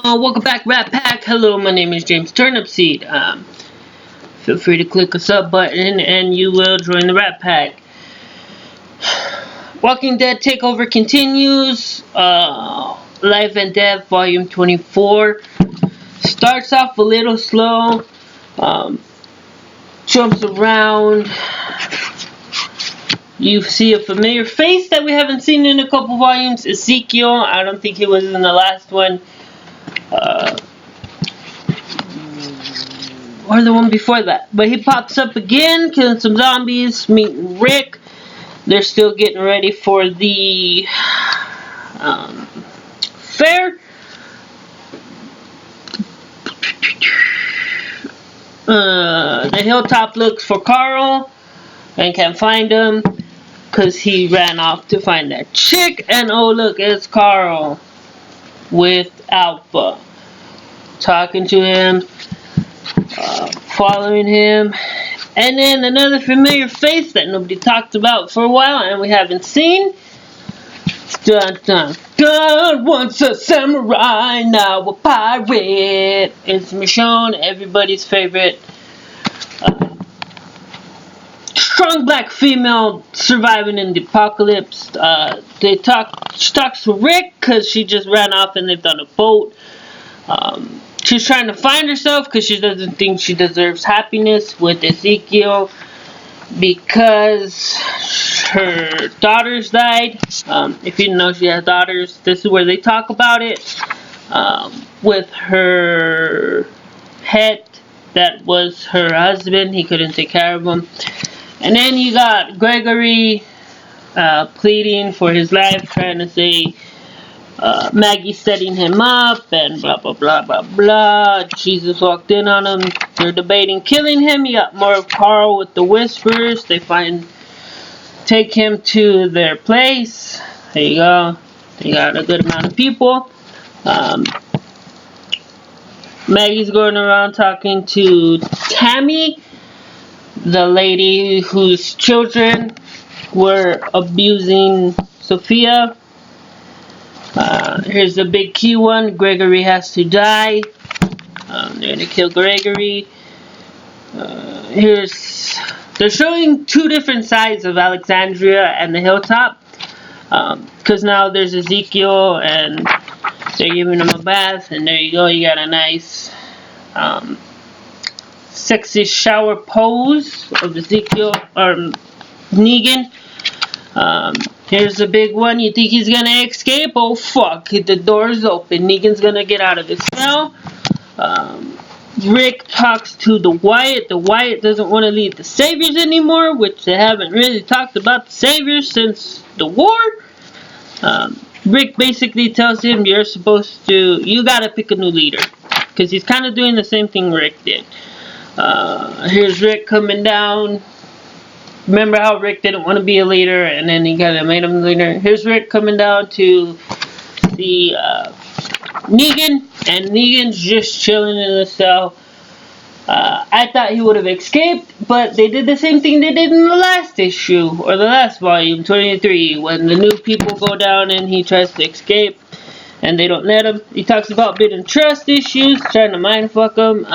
Welcome back, Rat Pack. Hello, my name is James Turnipseed. Feel free to click the sub button and you will join the Rat Pack. Walking Dead Takeover continues. Life and Death, Volume 24. Starts off a little slow. Jumps around. You see a familiar face that we haven't seen in a couple volumes. Ezekiel. I don't think he was in the last one. Or the one before that. But he pops up again, killing some zombies, meeting Rick. They're still getting ready for the fair. The Hilltop looks for Carl and can't find him because he ran off to find that chick. And oh look, it's Carl with Alpha talking to him, following him, and then another familiar face that nobody talked about for a while and we haven't seen. Dun dun. God wants a samurai, now a pirate. It's Michonne, everybody's favorite strong black female surviving in the apocalypse. She talks to Rick because she just ran off and lived on a boat. She's trying to find herself because she doesn't think she deserves happiness with Ezekiel because her daughters died. If you didn't know she has daughters, this is where they talk about it. With her head that was her husband, he couldn't take care of him. And then you got Gregory pleading for his life, trying to say Maggie setting him up and blah blah blah blah blah. Jesus walked in on him. They're debating killing him. You got more of Carl with the whispers. They take him to their place. There you go. They got a good amount of people. Maggie's going around talking to Tammy, the lady whose children were abusing Sophia. Here's the big key one. Gregory has to die. They're gonna kill Gregory. They're showing two different sides of Alexandria and the Hilltop. Because now there's Ezekiel and they're giving him a bath, and there you go. You got a nice sexy shower pose of Ezekiel or Negan. Here's the big one. You think he's gonna escape? Oh fuck, the door's open. Negan's gonna get out of his cell. Rick talks to the Wyatt. The Wyatt doesn't want to lead the Saviors anymore, which they haven't really talked about the Saviors since the war. Rick basically tells him you gotta pick a new leader. Because he's kind of doing the same thing Rick did. Here's Rick coming down. Remember how Rick didn't want to be a leader and then he kind of made him a leader? Here's Rick coming down to the Negan, and Negan's just chilling in the cell. I thought he would have escaped, but they did the same thing they did in the last issue, or the last volume, 23, when the new people go down and he tries to escape and they don't let him. He talks about building trust issues, trying to mindfuck him.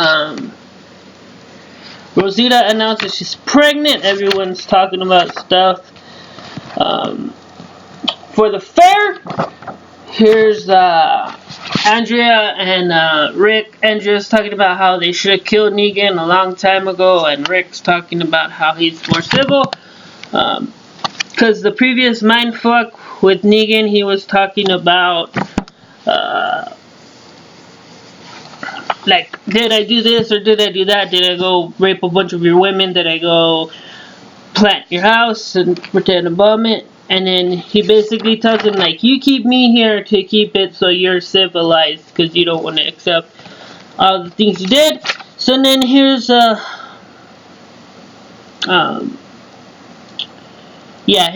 Rosita announces she's pregnant. Everyone's talking about stuff. For the fair, here's Andrea and Rick. Andrea's talking about how they should have killed Negan a long time ago, and Rick's talking about how he's more civil. Because the previous mindfuck with Negan, he was talking about like, did I do this or did I do that? Did I go rape a bunch of your women? Did I go plant your house and pretend to bomb it? And then he basically tells him, like, you keep me here to keep it so you're civilized because you don't want to accept all the things you did. So then here's here,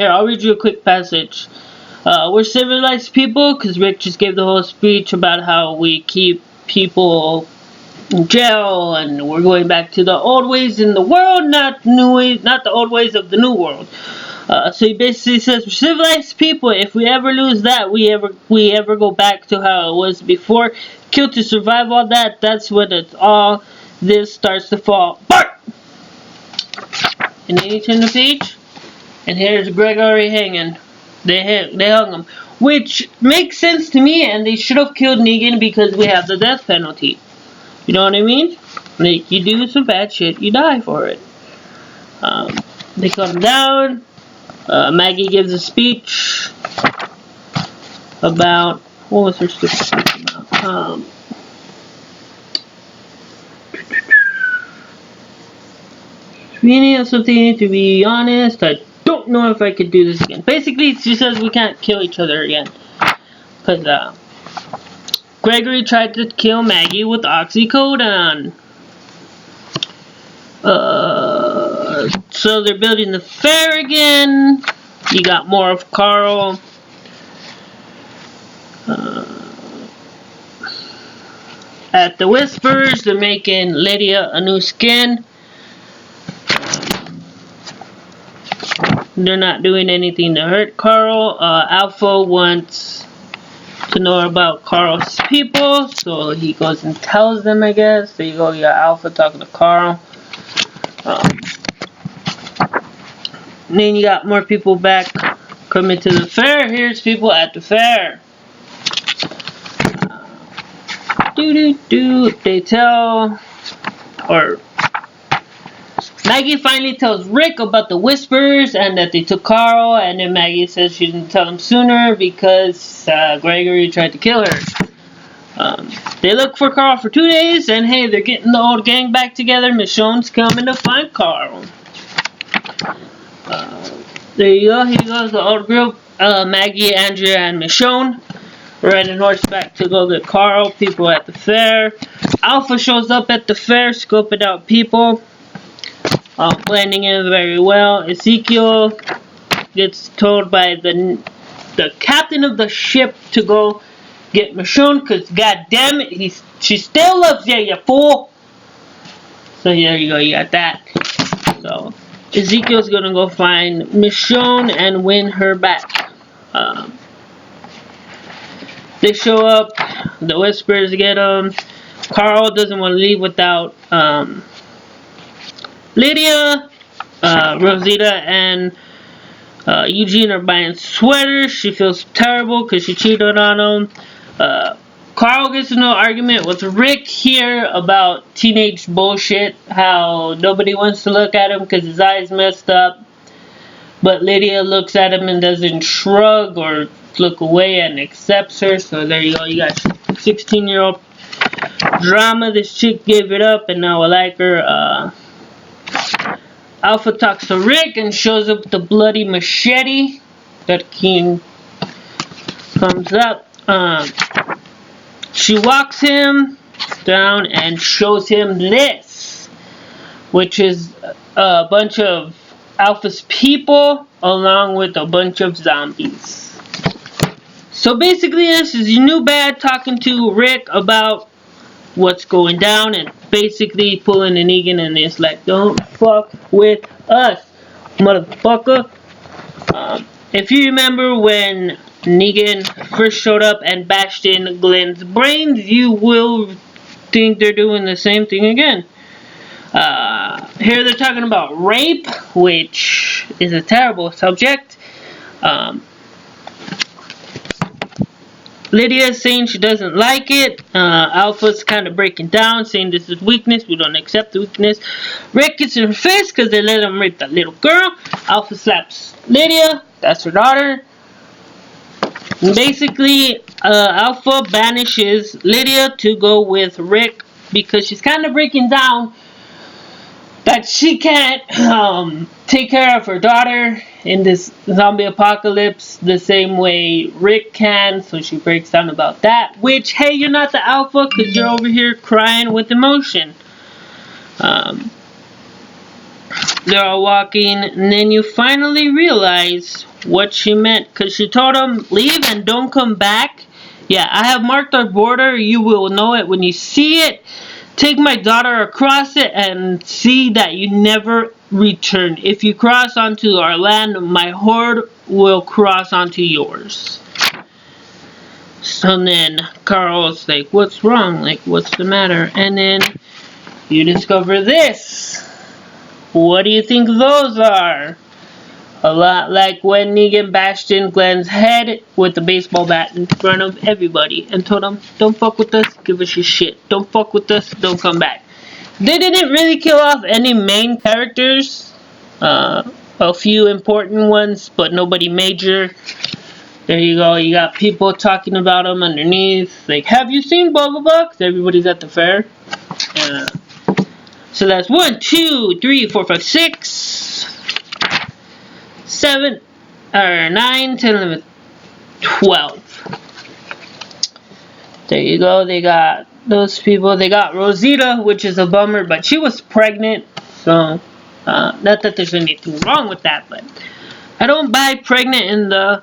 I'll read you a quick passage. We're civilized people because Rick just gave the whole speech about how we keep people in jail and we're going back to the old ways in the world, not the old ways of the new world. So he basically says, we're civilized people. If we ever lose that, we ever go back to how it was before. Kill to survive all that. That's when it's all this starts to fall apart. And then you turn the page, and here's Gregory hanging. They hung him, which makes sense to me. And they should have killed Negan because we have the death penalty. You know what I mean? Like, you do some bad shit, you die for it. They cut him down. Maggie gives a speech about, what was her stupid speech about? We need something, to be honest. I don't know if I could do this again. Basically, she says we can't kill each other again. Because Gregory tried to kill Maggie with oxycodone. So they're building the fair again. You got more of Carl. At the Whispers, they're making Lydia a new skin. They're not doing anything to hurt Carl. Alpha wants to know about Carl's people, so he goes and tells them, I guess. There you go, you got Alpha talking to Carl. Then you got more people back coming to the fair. Here's people at the fair. They tell, or Maggie finally tells Rick about the Whispers and that they took Carl, and then Maggie says she didn't tell him sooner because Gregory tried to kill her. They look for Carl for 2 days, and hey, they're getting the old gang back together. Michonne's coming to find Carl. There you go, here goes the old group. Maggie, Andrea, and Michonne riding horseback to go get Carl. People at the fair. Alpha shows up at the fair, scoping out people. Blending in very well. Ezekiel gets told by the captain of the ship to go get Michonne, because god damn it, she still loves you, you fool. So there you go, you got that. So Ezekiel's gonna go find Michonne and win her back. They show up, the Whispers get them. Carl doesn't want to leave without Lydia. Rosita and Eugene are buying sweaters. She feels terrible because she cheated on him. Carl gets into an argument with Rick here about teenage bullshit. How nobody wants to look at him because his eyes messed up. But Lydia looks at him and doesn't shrug or look away and accepts her. So there you go. You got 16-year-old drama. This chick gave it up and now I like her. Alpha talks to Rick and shows up the bloody machete that King comes up. She walks him down and shows him this, which is a bunch of Alpha's people along with a bunch of zombies. So basically this is your new bad talking to Rick about what's going down and basically pulling a Negan and it's like, don't fuck with us, motherfucker. If you remember when Negan first showed up and bashed in Glenn's brains, you will think they're doing the same thing again. Here they're talking about rape, which is a terrible subject. Lydia is saying she doesn't like it. Alpha's kind of breaking down, saying this is weakness. We don't accept the weakness. Rick gets in her face because they let him rape that little girl. Alpha slaps Lydia. That's her daughter. And basically, Alpha banishes Lydia to go with Rick because she's kind of breaking down that she can't take care of her daughter in this zombie apocalypse the same way Rick can, so she breaks down about that, which, hey, you're not the Alpha because you're over here crying with emotion. They're all walking, and then you finally realize what she meant, because she told him, leave and don't come back. Yeah, I have marked our border. You will know it when you see it. Take my daughter across it and see that you never return. If you cross onto our land, my horde will cross onto yours. So then Carl's like, what's wrong? Like, what's the matter? And then you discover this. What do you think those are? A lot like when Negan bashed in Glenn's head with the baseball bat in front of everybody and told him, don't fuck with us, give us your shit. Don't fuck with us, don't come back. They didn't really kill off any main characters. A few important ones, but nobody major. There you go, you got people talking about them underneath. Like, have you seen blah blah blah? 'Cause everybody's at the fair. So that's 1, 2, 3, 4, 5, 6, 7, 9, 10, 11, 12. There you go. They got those people. They got Rosita, which is a bummer, but she was pregnant. So, not that there's anything wrong with that, but I don't buy pregnant in the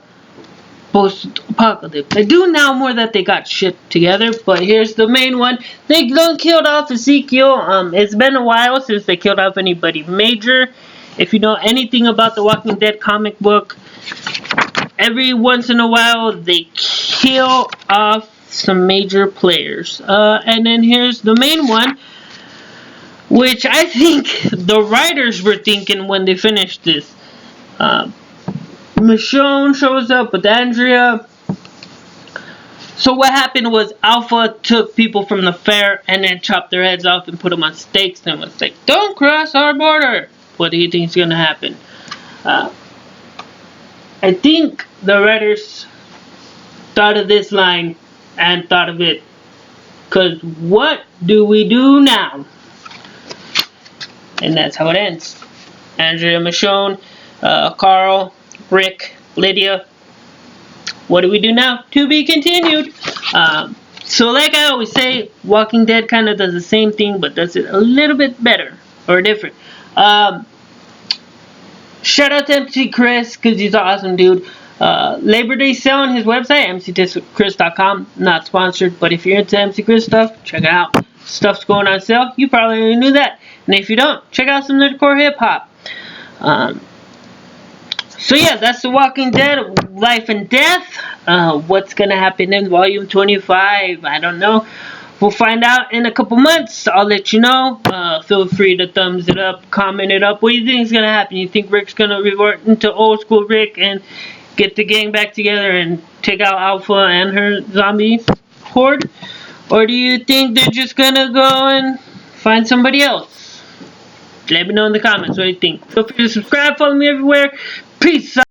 post-apocalypse. I do now more that they got shit together, but here's the main one. They done killed off Ezekiel. It's been a while since they killed off anybody major. If you know anything about the Walking Dead comic book, every once in a while they kill off some major players. And then here's the main one, which I think the writers were thinking when they finished this. Michonne shows up with Andrea. So what happened was Alpha took people from the fair and then chopped their heads off and put them on stakes and was like, don't cross our border. What do you think is going to happen? I think the writers thought of this line and thought of it. Because what do we do now? And that's how it ends. Andrea, Michonne, Carl, Rick, Lydia. What do we do now? To be continued. So like I always say, Walking Dead kind of does the same thing, but does it a little bit better or different. Shout out to MC Chris, because he's an awesome dude. Labor Day sale on his website, mcchris.com. Not sponsored, but if you're into MC Chris stuff, check it out. Stuff's going on sale. You probably already knew that. And if you don't, check out some nerdcore hip hop. So yeah, that's The Walking Dead, Life and Death. What's gonna happen in Volume 25? I don't know. We'll find out in a couple months. I'll let you know. Feel free to thumbs it up, comment it up. What do you think is gonna happen? You think Rick's gonna revert into old school Rick and get the gang back together and take out Alpha and her zombie horde? Or do you think they're just gonna go and find somebody else? Let me know in the comments what you think. Feel free to subscribe, follow me everywhere. Peace out.